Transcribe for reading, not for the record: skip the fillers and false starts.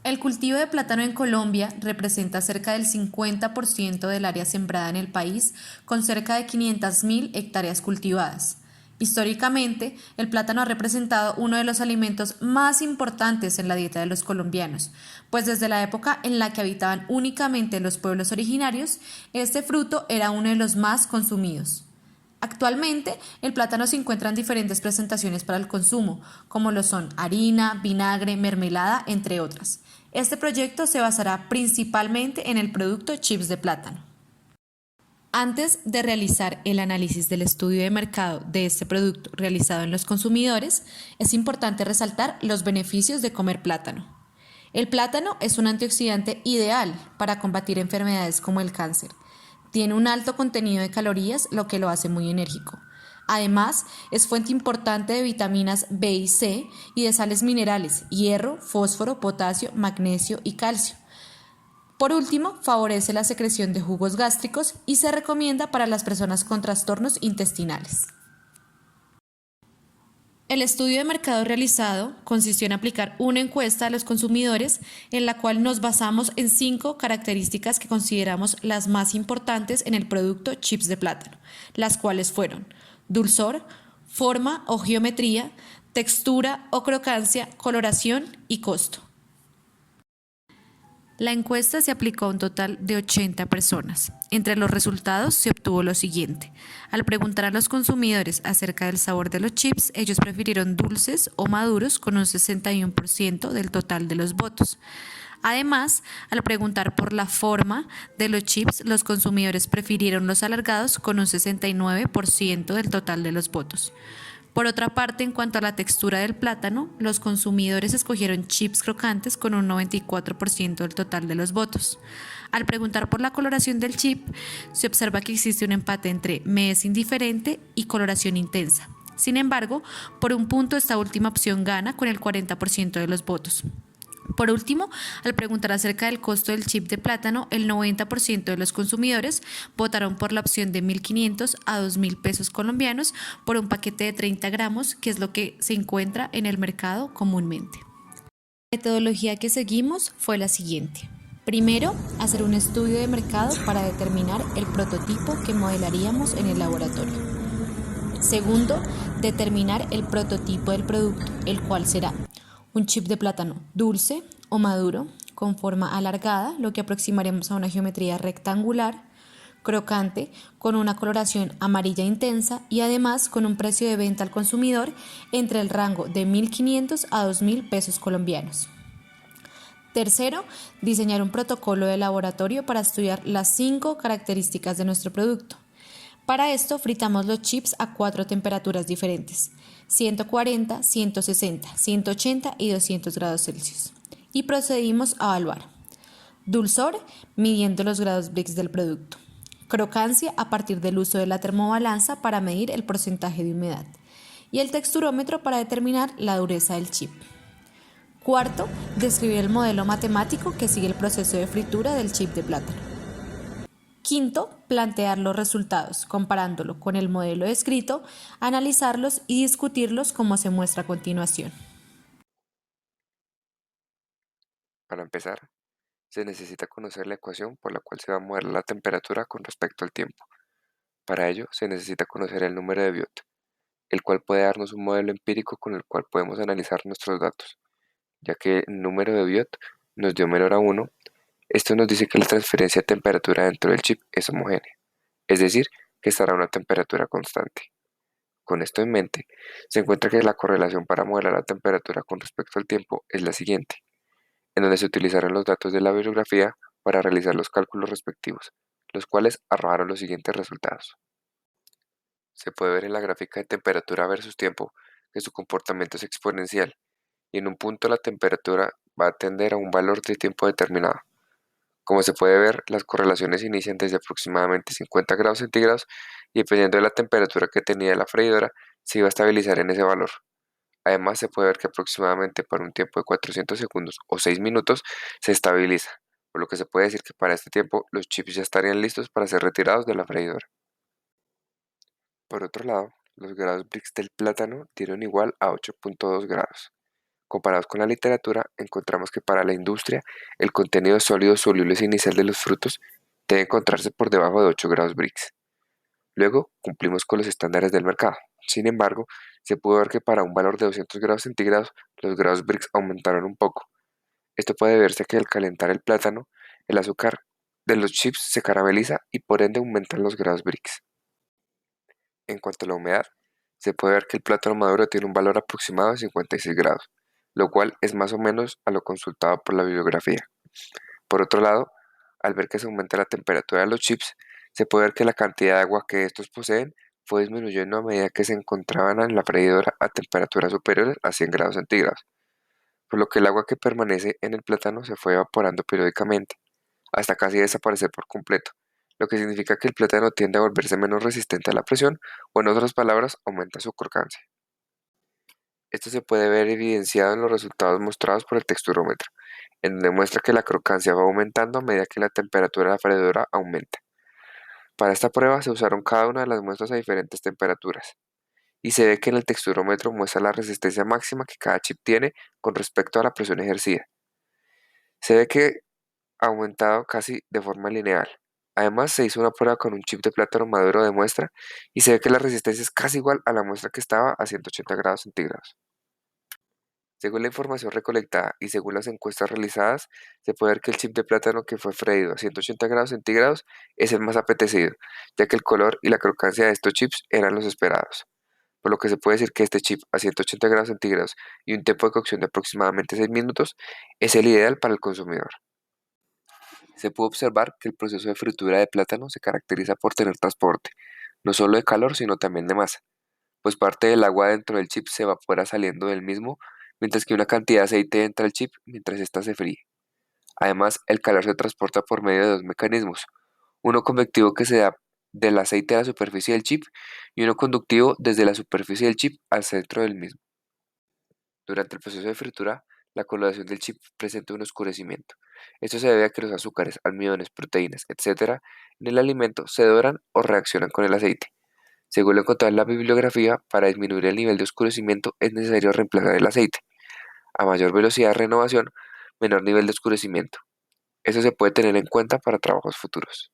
El cultivo de plátano en Colombia representa cerca del 50% del área sembrada en el país, con cerca de 500.000 hectáreas cultivadas. Históricamente, el plátano ha representado uno de los alimentos más importantes en la dieta de los colombianos, pues desde la época en la que habitaban únicamente los pueblos originarios, este fruto era uno de los más consumidos. Actualmente, el plátano se encuentra en diferentes presentaciones para el consumo, como lo son harina, vinagre, mermelada, entre otras. Este proyecto se basará principalmente en el producto chips de plátano. Antes de realizar el análisis del estudio de mercado de este producto realizado en los consumidores, es importante resaltar los beneficios de comer plátano. El plátano es un antioxidante ideal para combatir enfermedades como el cáncer. Tiene un alto contenido de calorías, lo que lo hace muy enérgico. Además, es fuente importante de vitaminas B y C y de sales minerales, hierro, fósforo, potasio, magnesio y calcio. Por último, favorece la secreción de jugos gástricos y se recomienda para las personas con trastornos intestinales. El estudio de mercado realizado consistió en aplicar una encuesta a los consumidores en la cual nos basamos en 5 características que consideramos las más importantes en el producto chips de plátano, las cuales fueron dulzor, forma o geometría, textura o crocancia, coloración y costo. La encuesta se aplicó a un total de 80 personas. Entre los resultados se obtuvo lo siguiente. Al preguntar a los consumidores acerca del sabor de los chips, ellos prefirieron dulces o maduros con un 61% del total de los votos. Además, al preguntar por la forma de los chips, los consumidores prefirieron los alargados con un 69% del total de los votos. Por otra parte, en cuanto a la textura del plátano, los consumidores escogieron chips crocantes con un 94% del total de los votos. Al preguntar por la coloración del chip, se observa que existe un empate entre me es indiferente y coloración intensa. Sin embargo, por un punto esta última opción gana con el 40% de los votos. Por último, al preguntar acerca del costo del chip de plátano, el 90% de los consumidores votaron por la opción de 1.500 a 2.000 pesos colombianos por un paquete de 30 gramos, que es lo que se encuentra en el mercado comúnmente. La metodología que seguimos fue la siguiente. Primero, hacer un estudio de mercado para determinar el prototipo que modelaríamos en el laboratorio. Segundo, determinar el prototipo del producto, el cual será un chip de plátano dulce o maduro, con forma alargada, lo que aproximaremos a una geometría rectangular, crocante, con una coloración amarilla intensa y además con un precio de venta al consumidor entre el rango de 1.500 a 2.000 pesos colombianos. Tercero, diseñar un protocolo de laboratorio para estudiar las 5 características de nuestro producto. Para esto fritamos los chips a 4 temperaturas diferentes, 140, 160, 180 y 200 grados Celsius. Y procedimos a evaluar. Dulzor, midiendo los grados Brix del producto. Crocancia a partir del uso de la termobalanza para medir el porcentaje de humedad. Y el texturómetro para determinar la dureza del chip. Cuarto, describir el modelo matemático que sigue el proceso de fritura del chip de plátano. Quinto, plantear los resultados, comparándolo con el modelo descrito, analizarlos y discutirlos como se muestra a continuación. Para empezar, se necesita conocer la ecuación por la cual se va a mover la temperatura con respecto al tiempo. Para ello, se necesita conocer el número de Biot, el cual puede darnos un modelo empírico con el cual podemos analizar nuestros datos, ya que el número de Biot nos dio menor a 1. Esto nos dice que la transferencia de temperatura dentro del chip es homogénea, es decir, que estará a una temperatura constante. Con esto en mente, se encuentra que la correlación para modelar la temperatura con respecto al tiempo es la siguiente, en donde se utilizaron los datos de la bibliografía para realizar los cálculos respectivos, los cuales arrojaron los siguientes resultados. Se puede ver en la gráfica de temperatura versus tiempo que su comportamiento es exponencial y en un punto la temperatura va a tender a un valor de tiempo determinado. Como se puede ver, las correlaciones inician desde aproximadamente 50 grados centígrados y dependiendo de la temperatura que tenía la freidora, se iba a estabilizar en ese valor. Además, se puede ver que aproximadamente para un tiempo de 400 segundos o 6 minutos se estabiliza, por lo que se puede decir que para este tiempo los chips ya estarían listos para ser retirados de la freidora. Por otro lado, los grados Brix del plátano dieron igual a 8.2 grados. Comparados con la literatura, encontramos que para la industria el contenido de sólidos solubles inicial de los frutos debe encontrarse por debajo de 8 grados Brix. Luego, cumplimos con los estándares del mercado. Sin embargo, se pudo ver que para un valor de 200 grados centígrados, los grados Brix aumentaron un poco. Esto puede verse que al calentar el plátano, el azúcar de los chips se carameliza y por ende aumentan los grados Brix. En cuanto a la humedad, se puede ver que el plátano maduro tiene un valor aproximado de 56 grados, lo cual es más o menos a lo consultado por la bibliografía. Por otro lado, al ver que se aumenta la temperatura de los chips, se puede ver que la cantidad de agua que estos poseen fue disminuyendo a medida que se encontraban en la freidora a temperaturas superiores a 100 grados centígrados, por lo que el agua que permanece en el plátano se fue evaporando periódicamente, hasta casi desaparecer por completo, lo que significa que el plátano tiende a volverse menos resistente a la presión o en otras palabras aumenta su crocancia. Esto se puede ver evidenciado en los resultados mostrados por el texturómetro, en donde muestra que la crocancia va aumentando a medida que la temperatura de la freidora aumenta. Para esta prueba se usaron cada una de las muestras a diferentes temperaturas, y se ve que en el texturómetro muestra la resistencia máxima que cada chip tiene con respecto a la presión ejercida. Se ve que ha aumentado casi de forma lineal. Además, se hizo una prueba con un chip de plátano maduro de muestra y se ve que la resistencia es casi igual a la muestra que estaba a 180 grados centígrados. Según la información recolectada y según las encuestas realizadas, se puede ver que el chip de plátano que fue freído a 180 grados centígrados es el más apetecido, ya que el color y la crocancia de estos chips eran los esperados. Por lo que se puede decir que este chip a 180 grados centígrados y un tiempo de cocción de aproximadamente 6 minutos es el ideal para el consumidor. Se puede observar que el proceso de fritura de plátano se caracteriza por tener transporte, no solo de calor, sino también de masa, pues parte del agua dentro del chip se evapora saliendo del mismo, mientras que una cantidad de aceite entra al chip mientras ésta se fríe. Además, el calor se transporta por medio de dos mecanismos, uno convectivo que se da del aceite a la superficie del chip y uno conductivo desde la superficie del chip al centro del mismo. Durante el proceso de fritura, la coloración del chip presenta un oscurecimiento. Esto se debe a que los azúcares, almidones, proteínas, etcétera, en el alimento se doran o reaccionan con el aceite. Según lo encontrado en la bibliografía, para disminuir el nivel de oscurecimiento es necesario reemplazar el aceite. A mayor velocidad de renovación, menor nivel de oscurecimiento. Eso se puede tener en cuenta para trabajos futuros.